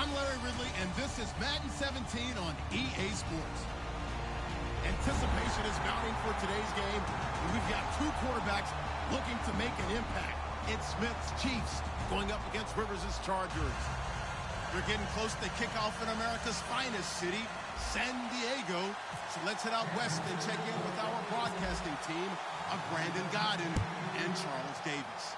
I'm Larry Ridley, and this is Madden 17 on EA Sports. Anticipation is mounting for today's game, and we've got two quarterbacks looking to make an impact. It's Smith's Chiefs going up against Rivers' Chargers. They're getting close to kickoff in America's finest city, San Diego. So let's head out west and check in with our broadcasting team of Brandon Godden and Charles Davis.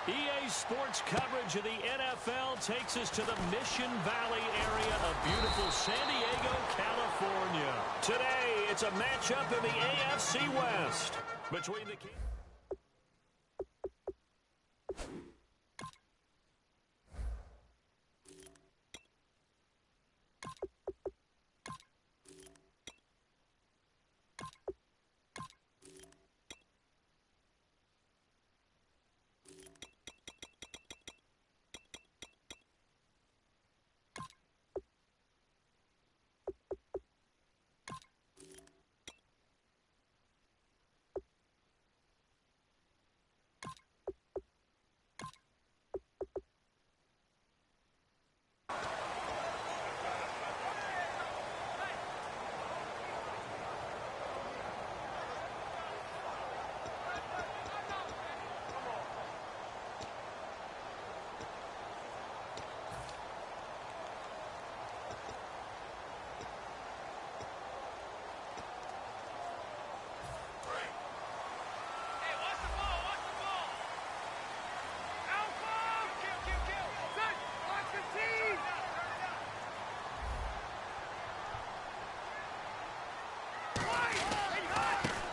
EA Sports coverage of the NFL takes us to the Mission Valley area of beautiful San Diego, California. Today, it's a matchup in the AFC West between the Kings.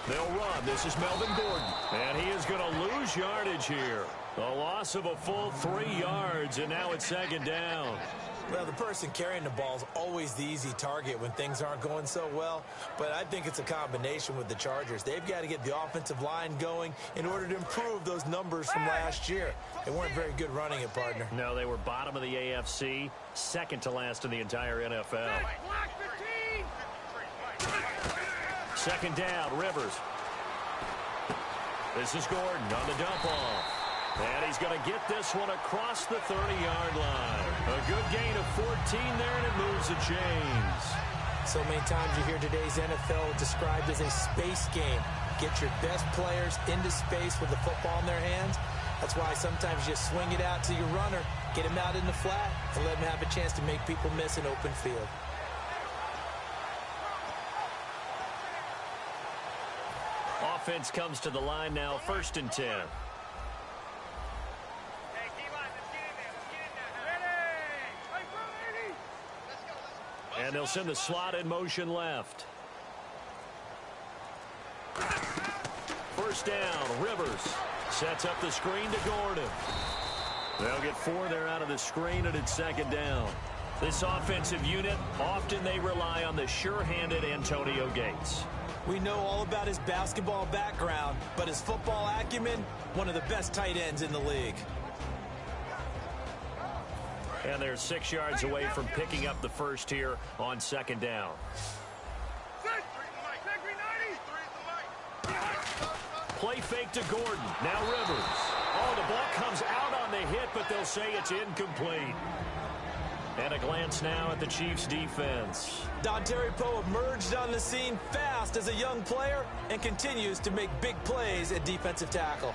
They'll run. This is Melvin Gordon. And he is going to lose yardage here. A loss of a full 3 yards, and now it's second down. Well, the person carrying the ball is always the easy target when things aren't going so well. But I think it's a combination with the Chargers. They've got to get the offensive line going in order to improve those numbers from last year. They weren't very good running it, partner. No, they were bottom of the AFC, second to last in the entire NFL. Second down, Rivers. This is Gordon on the dump off. And he's going to get this one across the 30-yard line. A good gain of 14 there, and it moves the chains. So many times you hear today's NFL described as a space game. Get your best players into space with the football in their hands. That's why sometimes you swing it out to your runner, get him out in the flat, and let him have a chance to make people miss an open field. Offense comes to the line now, 1st and 10. And they'll send the slot in motion left. First down, Rivers sets up the screen to Gordon. They'll get 4 there out of the screen, and it's second down. This offensive unit, often they rely on the sure-handed Antonio Gates. We know all about his basketball background, but his football acumen, one of the best tight ends in the league. And they're 6 yards away from picking up the first here on second down. Play fake to Gordon. Now Rivers. Oh, the ball comes out on the hit, but they'll say it's incomplete. And a glance now at the Chiefs' defense. Dontari Poe emerged on the scene fast as a young player and continues to make big plays at defensive tackle.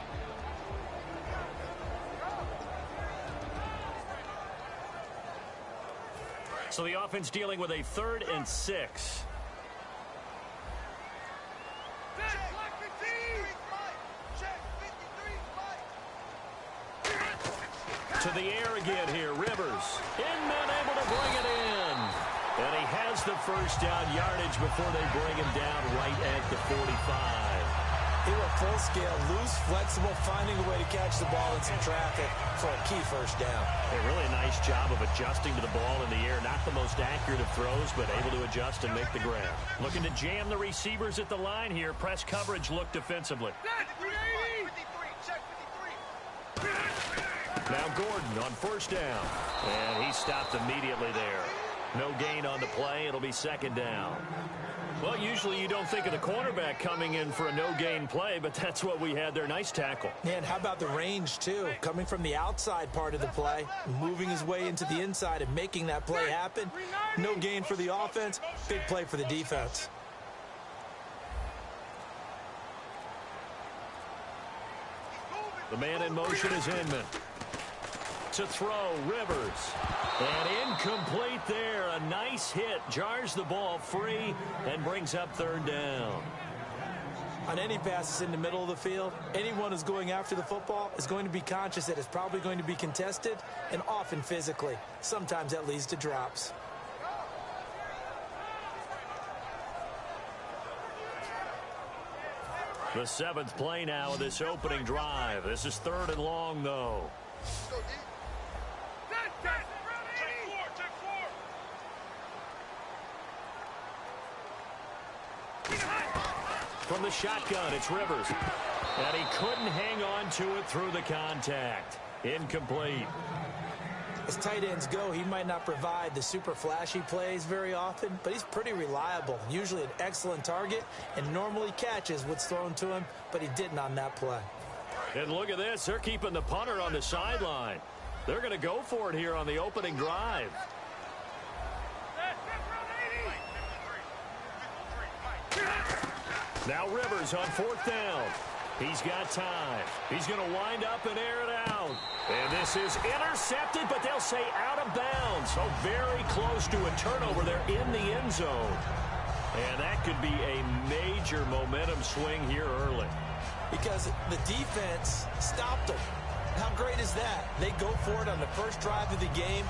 So the offense dealing with a 3rd and 6. To the air again here, Rivers. Inman able to bring it in. And he has the first down yardage before they bring him down right at the 45. He went full scale, loose, flexible, finding a way to catch the ball in some traffic for a key first down. A really nice job of adjusting to the ball in the air. Not the most accurate of throws, but able to adjust and make the grab. Looking to jam the receivers at the line here. Press coverage look defensively. Now Gordon on first down. And he stopped immediately there. No gain on the play. It'll be second down. Well, usually you don't think of the cornerback coming in for a no-gain play, but that's what we had there. Nice tackle. And how about the range, too? Coming from the outside part of the play, moving his way into the inside and making that play happen. No gain for the offense, big play for the defense. The man in motion is Inman. To throw, Rivers. And incomplete there. A nice hit. Jars the ball free and brings up third down. On any passes in the middle of the field, anyone who's going after the football is going to be conscious that it's probably going to be contested and often physically. Sometimes that leads to drops. The 7th play now of this opening drive. This is 3rd and long, though. From the shotgun, it's Rivers. And he couldn't hang on to it through the contact. Incomplete. As tight ends go, he might not provide the super flashy plays very often, but he's pretty reliable. Usually an excellent target and normally catches what's thrown to him, but he didn't on that play. And look at this. They're keeping the punter on the sideline. They're going to go for it here on the opening drive. Now Rivers on 4th down. He's got time. He's going to wind up and air it out. And this is intercepted, but they'll say out of bounds. So very close to a turnover there in the end zone. And that could be a major momentum swing here early. Because the defense stopped them. How great is that? They go for it on the first drive of the game.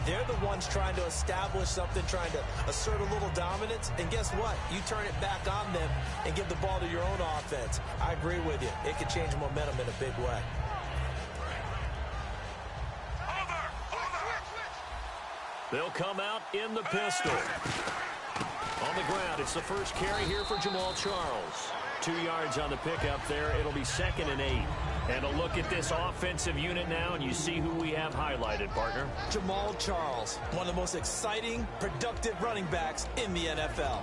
They're the ones trying to establish something, trying to assert a little dominance. And guess what? You turn it back on them and give the ball to your own offense. I agree with you. It can change momentum in a big way. They'll come out in the pistol. On the ground, it's the first carry here for Jamal Charles. 2 yards on the pickup there. It'll be 2nd and 8. And a look at this offensive unit now, and you see who we have highlighted, partner. Jamal Charles, one of the most exciting, productive running backs in the NFL.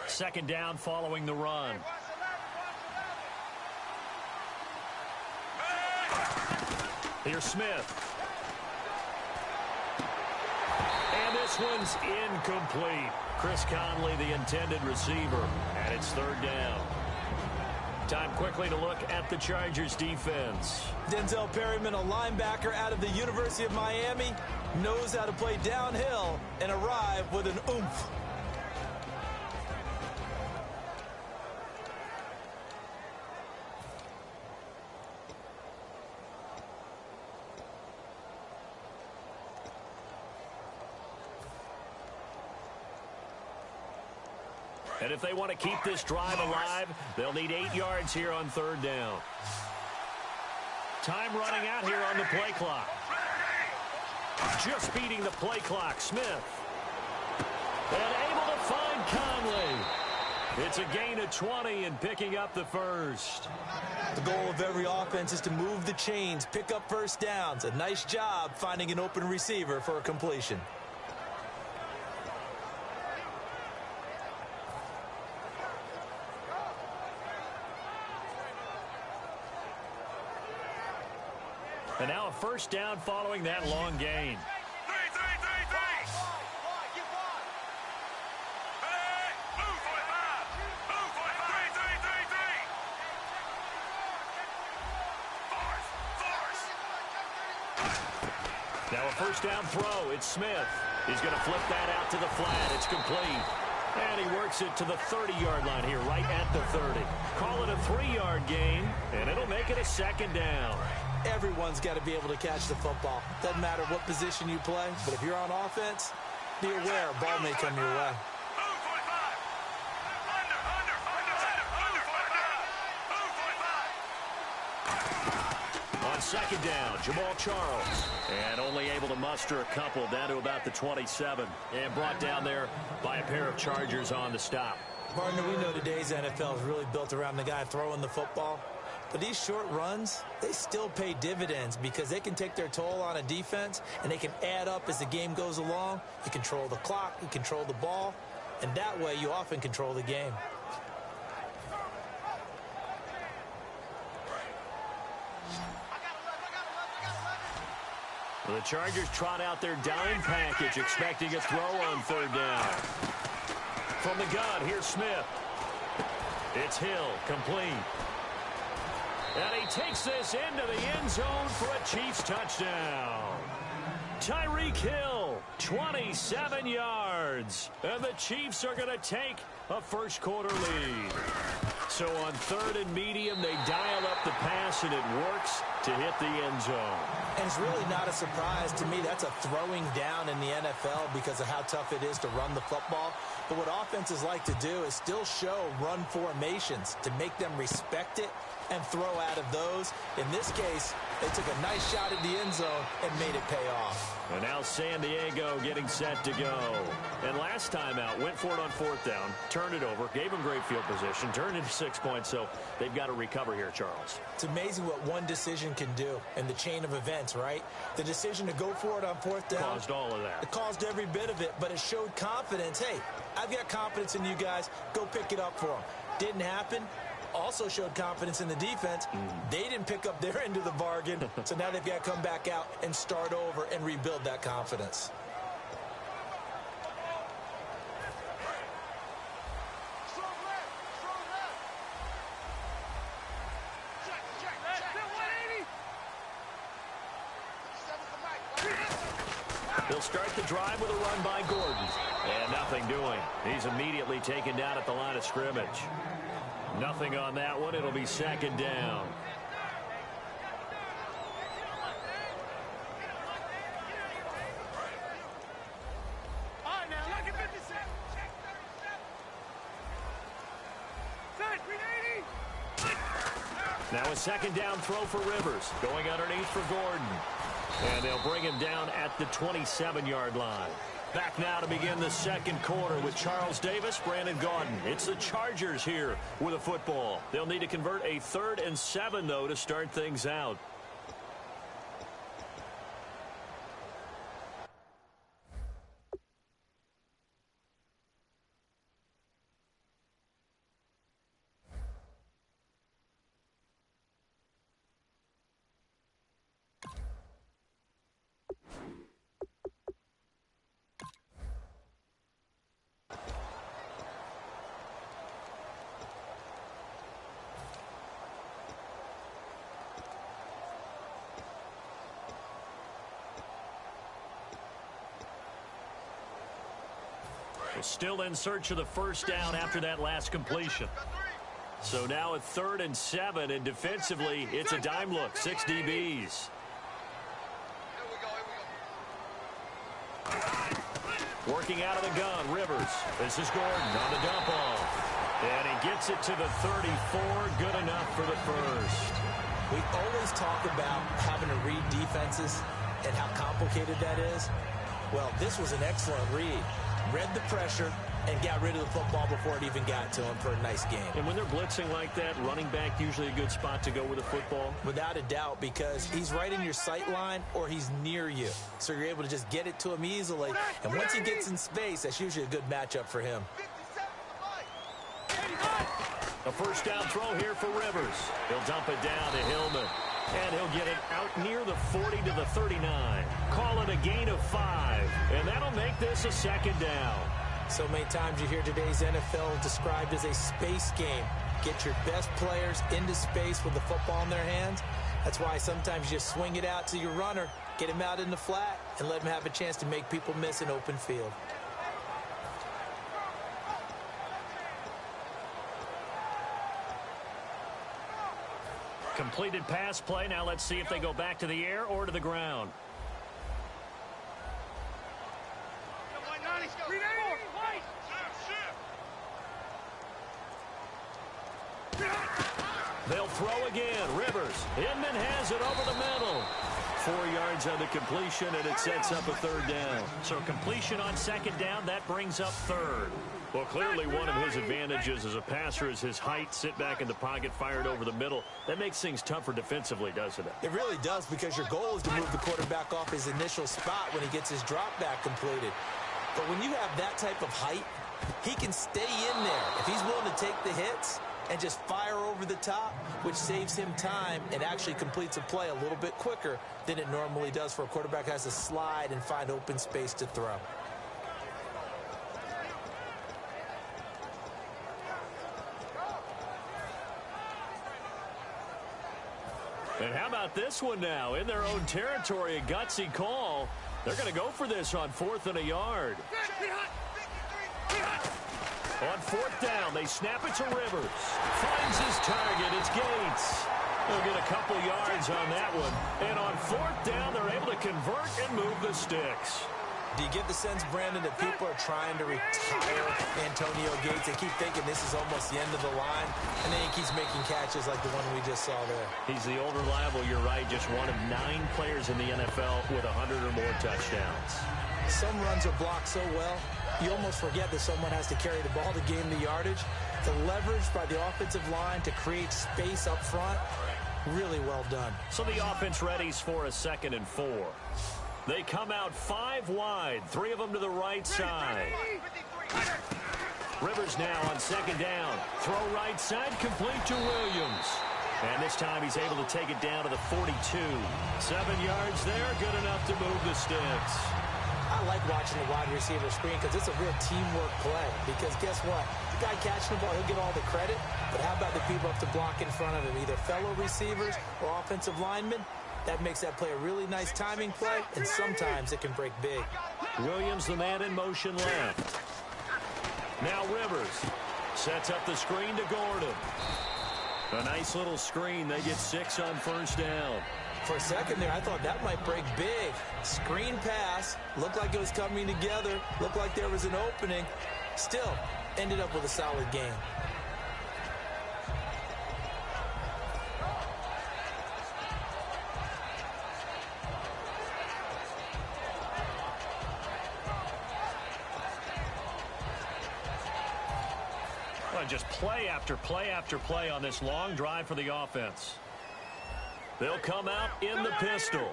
Second down following the run. Here's Smith. And this one's incomplete. Chris Conley, the intended receiver, and it's 3rd down. Time quickly to look at the Chargers defense. Denzel Perryman, a linebacker out of the University of Miami, knows how to play downhill and arrive with an oomph. And if they want to keep this drive alive, they'll need 8 yards here on 3rd down. Time running out here on the play clock. Just beating the play clock, Smith. And able to find Conley. It's a gain of 20 and picking up the first. The goal of every offense is to move the chains, pick up first downs. A nice job finding an open receiver for a completion. And now a first down following that long gain. Now a first down throw. It's Smith. He's going to flip that out to the flat. It's complete. And he works it to the 30-yard line here, right at the 30. Call it a 3-yard gain, and it'll make it a 2nd down. Everyone's got to be able to catch the football. Doesn't matter what position you play, but if you're on offense, be aware a ball may come your way. On 2nd down, Jamal Charles. And only able to muster a couple down to about the 27. And brought down there by a pair of Chargers on the stop. Partner, we know today's NFL is really built around the guy throwing the football. But these short runs, they still pay dividends because they can take their toll on a defense, and they can add up as the game goes along. You control the clock, you control the ball, and that way you often control the game. The Chargers trot out their dime package, expecting a throw on third down. From the gun, here's Smith. It's Hill, complete. And he takes this into the end zone for a Chiefs touchdown. Tyreek Hill, 27 yards. And the Chiefs are going to take a first-quarter lead. So on third and medium, they dial up the pass, and it works to hit the end zone. And it's really not a surprise to me. That's a throwing down in the NFL because of how tough it is to run the football. But what offenses like to do is still show run formations to make them respect it and throw out of those. In this case, they took a nice shot at the end zone and made it pay off. And now San Diego getting set to go. And last time out, went for it on fourth down, turned it over, gave them great field position, turned into 6 points, so they've got to recover here, Charles. It's amazing what one decision can do in the chain of events, right? The decision to go for it on fourth down caused all of that. It caused every bit of it, but it showed confidence. Hey, I've got confidence in you guys. Go pick it up for them. Didn't happen. Also showed confidence in the defense. They didn't pick up their end of the bargain, so now they've got to come back out and start over and rebuild that confidence. They'll start the drive with a run by Gordon. And nothing doing. He's immediately taken down at the line of scrimmage. Nothing on that one. It'll be second down. Now a second down throw for Rivers. Going underneath for Gordon. And they'll bring him down at the 27-yard line. Back now to begin the second quarter with Charles Davis, Brandon Gaudin. It's the Chargers here with a football. They'll need to convert a 3rd and 7, though, to start things out. Still in search of the first down after that last completion. So now a 3rd and 7, and defensively, it's a dime look. 6 DBs. Working out of the gun, Rivers. This is Gordon on the dump off. And he gets it to the 34. Good enough for the first. We always talk about having to read defenses and how complicated that is. Well, this was an excellent read. Read the pressure and got rid of the football before it even got to him for a nice game. And when they're blitzing like that, running back usually a good spot to go with the football? Without a doubt, because he's right in your sight line or he's near you. So you're able to just get it to him easily. And once he gets in space, that's usually a good matchup for him. A first down throw here for Rivers. He'll dump it down to Hillman. And he'll get it out near the 40 to the 39. Call it a gain of 5. And that'll make this a second down. So many times you hear today's NFL described as a space game. Get your best players into space with the football in their hands. That's why sometimes you swing it out to your runner, get him out in the flat, and let him have a chance to make people miss an open field. Completed pass play. Now let's see if they go back to the air or to the ground. They'll throw again. Rivers. Inman has it over the middle. 4 yards on the completion, and it sets up a 3rd down. So completion on 2nd down, that brings up 3rd. Well, clearly one of his advantages as a passer is his height. Sit back in the pocket, fired over the middle. That makes things tougher defensively, doesn't it? It really does, because your goal is to move the quarterback off his initial spot when he gets his drop back completed. But when you have that type of height, he can stay in there. If he's willing to take the hits and just fire over the top, which saves him time and actually completes a play a little bit quicker than it normally does for a quarterback who has to slide and find open space to throw. And how about this one now? In their own territory, a gutsy call. They're going to go for this on 4th and a yard. On 4th down, they snap it to Rivers. Finds his target. It's Gates. They'll get a couple yards on that one. And on 4th down, they're able to convert and move the sticks. Do you get the sense, Brandon, that people are trying to retire Antonio Gates? They keep thinking this is almost the end of the line, and then he keeps making catches like the one we just saw there. He's the old reliable, you're right, just one of 9 players in the NFL with 100 or more touchdowns. Some runs are blocked so well, you almost forget that someone has to carry the ball to gain the yardage. The leverage by the offensive line to create space up front, really well done. So the offense readies for a 2nd and 4. They come out 5 wide, 3 of them to the right side. Rivers now on 2nd down. Throw right side, complete to Williams. And this time he's able to take it down to the 42. 7 yards there, good enough to move the sticks. I like watching the wide receiver screen because it's a real teamwork play. Because guess what? The guy catching the ball, he'll get all the credit. But how about the people up to block in front of him, either fellow receivers or offensive linemen? That makes that play a really nice timing play, and sometimes it can break big. Williams, the man in motion left. Now Rivers sets up the screen to Gordon. A nice little screen. They get 6 on 1st down. For a second there, I thought that might break big. Screen pass. Looked like it was coming together. Looked like there was an opening. Still, ended up with a solid game. Just play after play after play on this long drive for the offense. They'll come out in the pistol.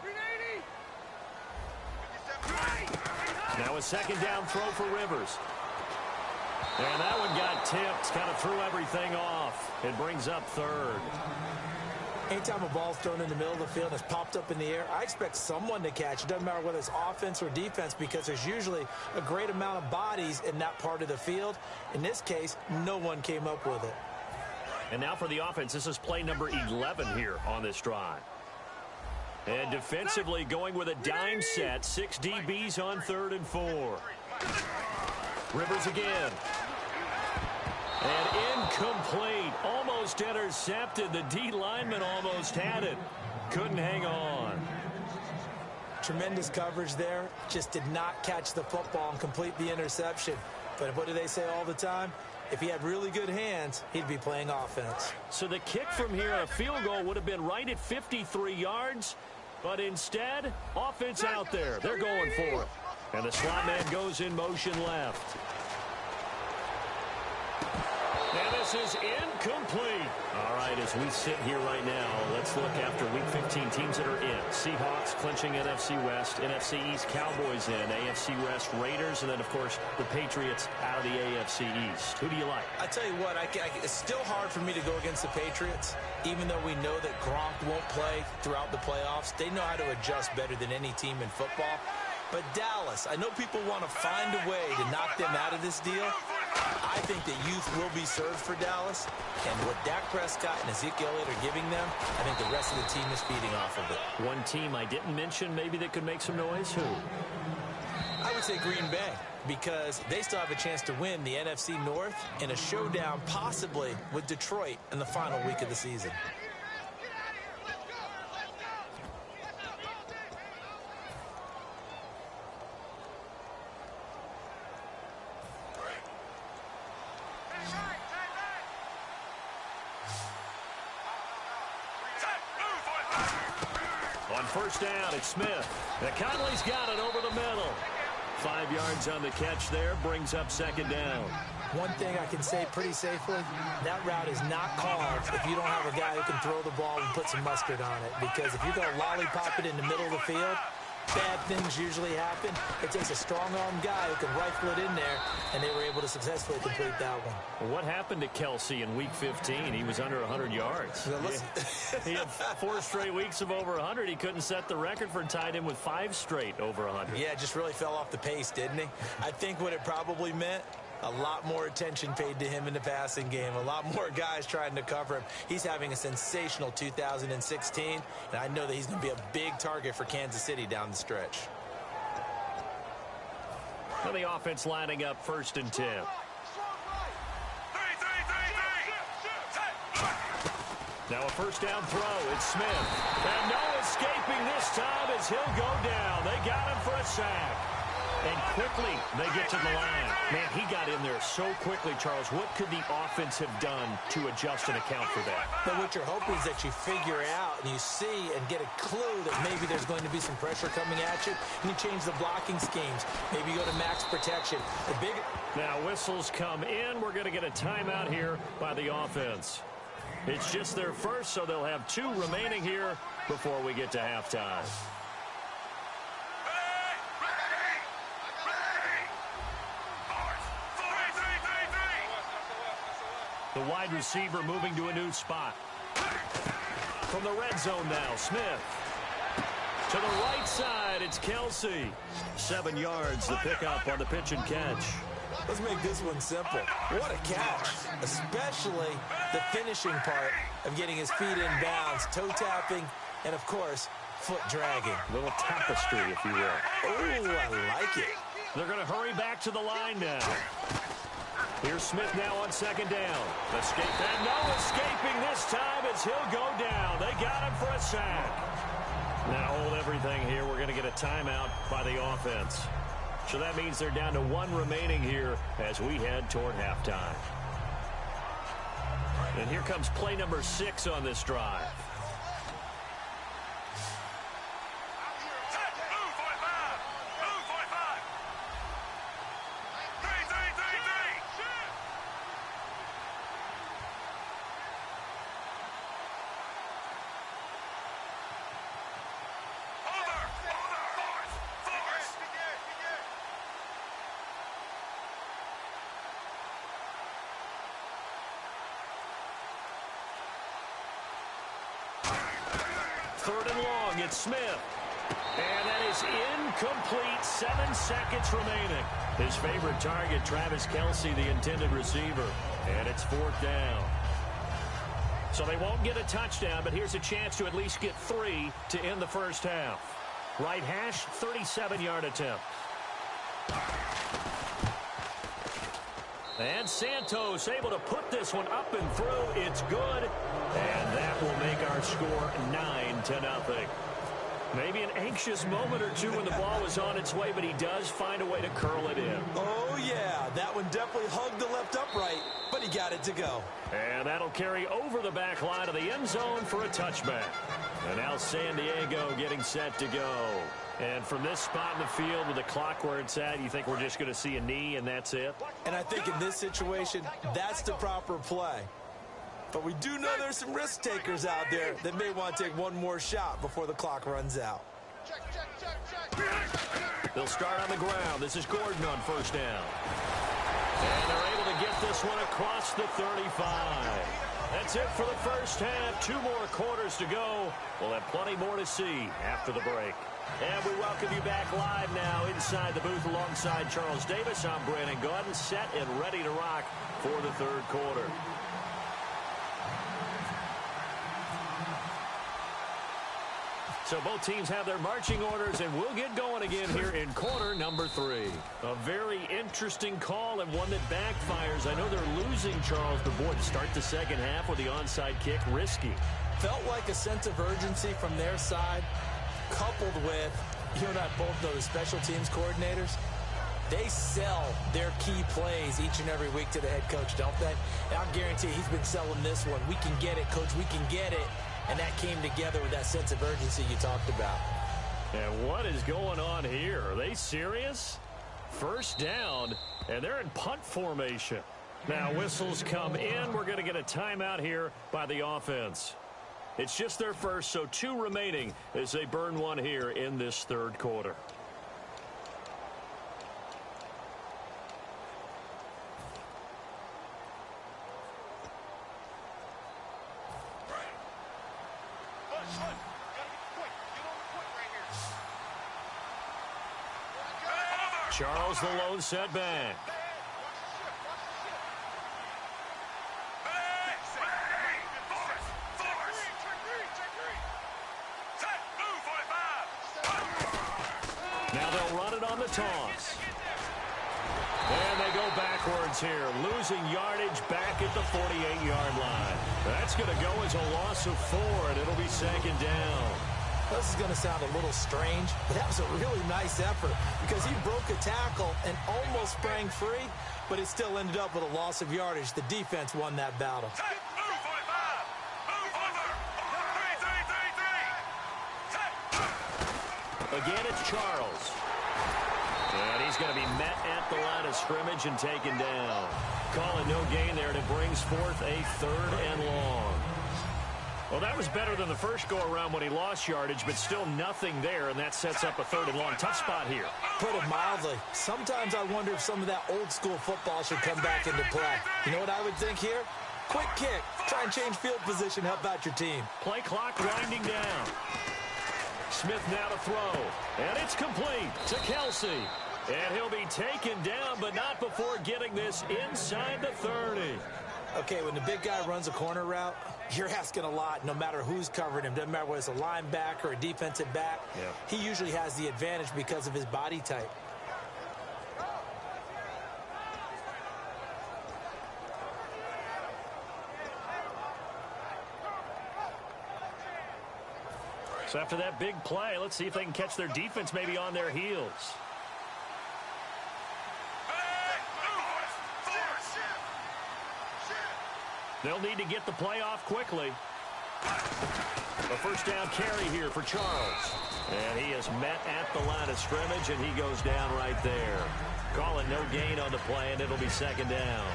Now a 2nd down throw for Rivers. And that one got tipped. Kind of threw everything off. It brings up 3rd. Anytime a ball's thrown in the middle of the field and it's popped up in the air, I expect someone to catch. It doesn't matter whether it's offense or defense, because there's usually a great amount of bodies in that part of the field. In this case, no one came up with it. And now for the offense, this is play number 11 here on this drive. And defensively going with a dime set, 6 DBs on 3rd and 4. Rivers again. And incomplete. Almost intercepted. The D lineman almost had it. Couldn't hang on. Tremendous coverage there. Just did not catch the football and complete the interception. But what do they say all the time? If he had really good hands, he'd be playing offense. So the kick from here, a field goal, would have been right at 53 yards. But instead, offense out there. They're going for it. And the slot man goes in motion left. And this is incomplete. All right, as we sit here right now, let's look after Week 15 teams that are in. Seahawks clinching NFC West, NFC East Cowboys in, AFC West Raiders, and then, of course, the Patriots out of the AFC East. Who do you like? I tell you what, it's still hard for me to go against the Patriots, even though we know that Gronk won't play throughout the playoffs. They know how to adjust better than any team in football. But Dallas, I know people want to find a way to knock them out of this deal. I think that youth will be served for Dallas, and what Dak Prescott and Ezekiel Elliott are giving them, I think the rest of the team is feeding off of it. One team I didn't mention maybe that could make some noise, who? I would say Green Bay, because they still have a chance to win the NFC North in a showdown possibly with Detroit in the final week of the season. On 1st down, it's Smith. Conley's got it over the middle. 5 yards on the catch there, brings up 2nd down. One thing I can say pretty safely, that route is not called if you don't have a guy who can throw the ball and put some mustard on it. Because if you're going to lollipop it in the middle of the field, bad things usually happen. It takes a strong-armed guy who can rifle it in there, and they were able to successfully complete that one. Well, what happened to Kelsey in Week 15? He was under 100 yards. He had 4 straight weeks of over 100. He couldn't set the record for tied in with 5 straight over 100. Yeah, just really fell off the pace, didn't he? I think what it probably meant, a lot more attention paid to him in the passing game. A lot more guys trying to cover him. He's having a sensational 2016, and I know that he's going to be a big target for Kansas City down the stretch. Well, the offense lining up 1st and 10. Now a first down throw. It's Smith. And no escaping this time as he'll go down. They got him for a sack. And quickly, they get to the line. Man, he got in there so quickly, Charles. What could the offense have done to adjust and account for that? But what you're hoping is that you figure out and you see and get a clue that maybe there's going to be some pressure coming at you, and you change the blocking schemes. Maybe you go to max protection. Now whistles come in. We're going to get a timeout here by the offense. It's just their first, so they'll have 2 remaining here before we get to halftime. The wide receiver moving to a new spot. From the red zone now, Smith. To the right side, it's Kelsey. 7 yards, the pickup on the pitch and catch. Let's make this one simple. What a catch, especially the finishing part of getting his feet in bounds, toe tapping, and, of course, foot dragging. A little tapestry, if you will. Oh, I like it. They're going to hurry back to the line now. Here's Smith now on 2nd down. Escape, and no escaping this time as he'll go down. They got him for a sack. Now hold everything here. We're going to get a timeout by the offense. So that means they're down to 1 remaining here as we head toward halftime. And here comes play number 6 on this drive. Third and long, it's Smith. And that is incomplete. 7 seconds remaining. His favorite target, Travis Kelsey, the intended receiver. And it's 4th down. So they won't get a touchdown, but here's a chance to at least get 3 to end the first half. Right hash, 37-yard attempt. And Santos able to put this one up and through. It's good. And that will make our score 9-0. Maybe an anxious moment or two when the ball was on its way, but he does find a way to curl it in. Oh, yeah. That one definitely hugged the left upright, but he got it to go. And that'll carry over the back line of the end zone for a touchback. And now San Diego getting set to go. And from this spot in the field with the clock where it's at, you think we're just going to see a knee and that's it? And I think in this situation, that's the proper play. But we do know there's some risk takers out there that may want to take one more shot before the clock runs out. They'll start on the ground. This is Gordon on 1st down. And they're able to get this one across the 35. That's it for the first half. 2 more quarters to go. We'll have plenty more to see after the break. And we welcome you back live now inside the booth alongside Charles Davis. I'm Brandon Gaudin, set and ready to rock for the 3rd quarter. So both teams have their marching orders, and we'll get going again here in quarter number 3. A very interesting call and one that backfires. I know they're losing, Charles, but boy, to start the second half with the onside kick, risky. Felt like a sense of urgency from their side, coupled with, you and I both know the special teams coordinators, they sell their key plays each and every week to the head coach, don't they? And I'll guarantee he's been selling this one. We can get it, coach, we can get it. And that came together with that sense of urgency you talked about. And what is going on here? Are they serious? First down, and they're in punt formation. Now whistles come in. We're going to get a timeout here by the offense. It's just their first, so 2 remaining as they burn one here in this third quarter. Charles the lone setback. Now they'll run it on the toss. And they go backwards here, losing yardage back at the 48-yard line. That's going to go as a loss of 4, and it'll be second down. This is going to sound a little strange, but that was a really nice effort because he broke a tackle and almost sprang free, but it still ended up with a loss of yardage. The defense won that battle. Again, it's Charles. And he's going to be met at the line of scrimmage and taken down. Calling no gain there, and it brings forth a 3rd and long. Well, that was better than the first go-around when he lost yardage, but still nothing there, and that sets up a 3rd and long. Tough spot here. Put it mildly. Sometimes I wonder if some of that old-school football should come back into play. You know what I would think here? Quick kick. Try and change field position. Help out your team. Play clock winding down. Smith now to throw, and it's complete to Kelsey. And he'll be taken down, but not before getting this inside the 30. Okay, when the big guy runs a corner route, you're asking a lot no matter who's covering him. Doesn't matter whether it's a linebacker or a defensive back. Yeah. He usually has the advantage because of his body type. So after that big play, let's see if they can catch their defense maybe on their heels. They'll need to get the play off quickly. A first down carry here for Charles. And he is met at the line of scrimmage, and he goes down right there. Calling no gain on the play, and it'll be second down.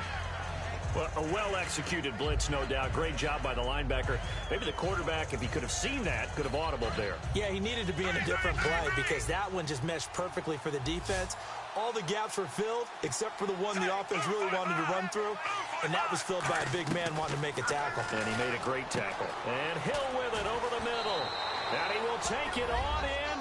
Well, a well-executed blitz, no doubt. Great job by the linebacker. Maybe the quarterback, if he could have seen that, could have audibled there. Yeah, he needed to be in a different play because that one just meshed perfectly for the defense. All the gaps were filled except for the one the offense really wanted to run through, and that was filled by a big man wanting to make a tackle. And he made a great tackle. And Hill with it over the middle. And he will take it on in